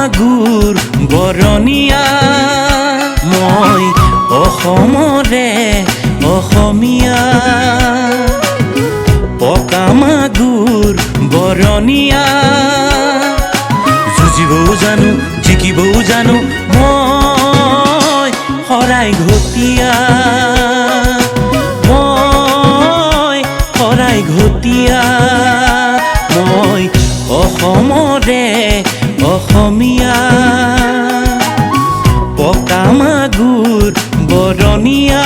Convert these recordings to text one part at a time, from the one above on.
মাগুৰ বৰণীয়া মই অসমৰে অসমীয়া পকা মাগুৰ বৰণীয়া যুঁজিবও জানো জিকিবও জানো মই শৰাই ঘটীয়া মই শৰাই ঘটীয়া মই অসমৰে অসমীয়া পকা মাগুৰ বৰণীয়া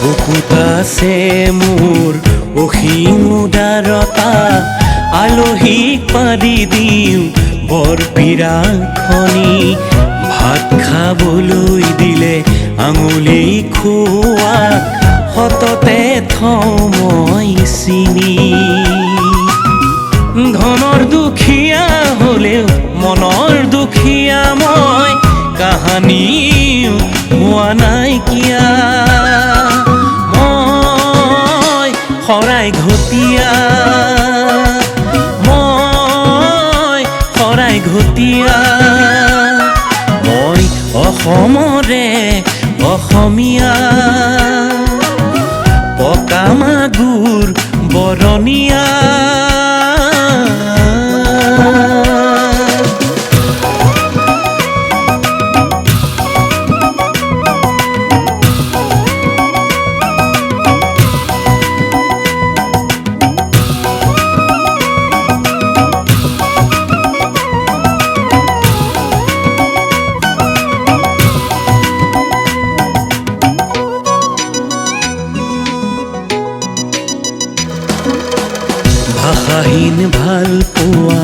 বুকুত আছে মোৰ অসীম উদাৰতা আলহীক পাৰি দিওঁ বৰপিৰাখনি ভাত খাবলৈ দিলে আঙুলি খোৱা সততে থওঁ মই চিনি ধনৰ দুখীয়া হ'লেও মনৰ দুখীয়া মই কাহানি হোৱা নাইকিয়া শৰাই ঘটীয়া মই শৰাই ঘটীয়া মই অসমৰে অসমীয়া পকা মাগুৰ বৰণীয়া ভাষাহীন ভাল পোৱা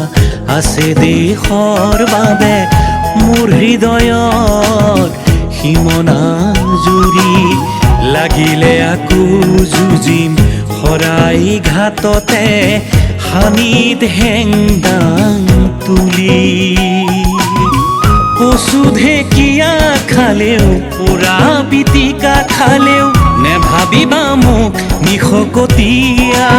আছে দেশৰ বাবে মোৰ হৃদয়ত সীমনা জুৰি লাগিলে আকৌ যুঁজিম শৰাই ঘাটতে হানিত হেংদাং তুলি কচু ঢেকীয়া খালেও পোৰা পিটিকা খালেও নেভাবিবা মোক নিশকতীয়া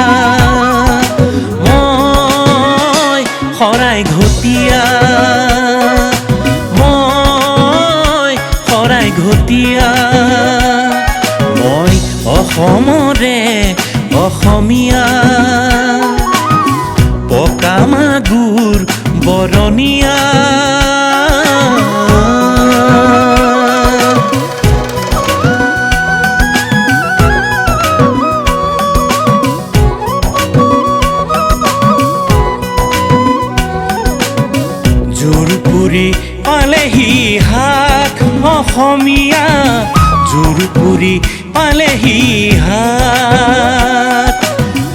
শৰাই ঘটীয়া মই শৰাই ঘটীয়া মই অসমৰে অসমীয়া পকা মাগুৰ বৰণীয়া জোৰপুৰি পালেহি হাত অসমীয়া জোৰপুৰি পালেহি হাত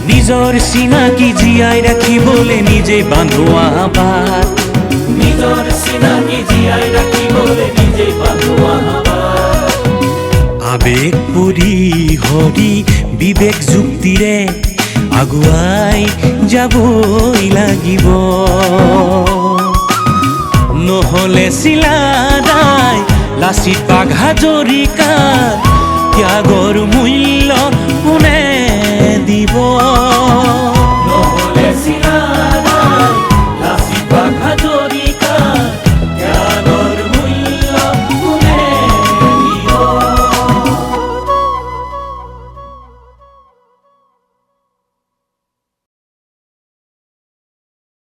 নিজৰ চিনাকি জীয়াই ৰাখিবলৈ নিজে বান্ধোৱা বাট নিজৰ চিনাকি জীয়াই ৰাখিবলৈ নিজে বান্ধোৱা বাট আবেগ পৰি হৰি বিবেক যুক্তিৰে আগুৱাই যাবই লাগিব নহলে চিলাদাই লাচিত বাঘ হাজৰিকাৰ ত্যাগৰ মূল্য কোনে দিব নহলে চিলা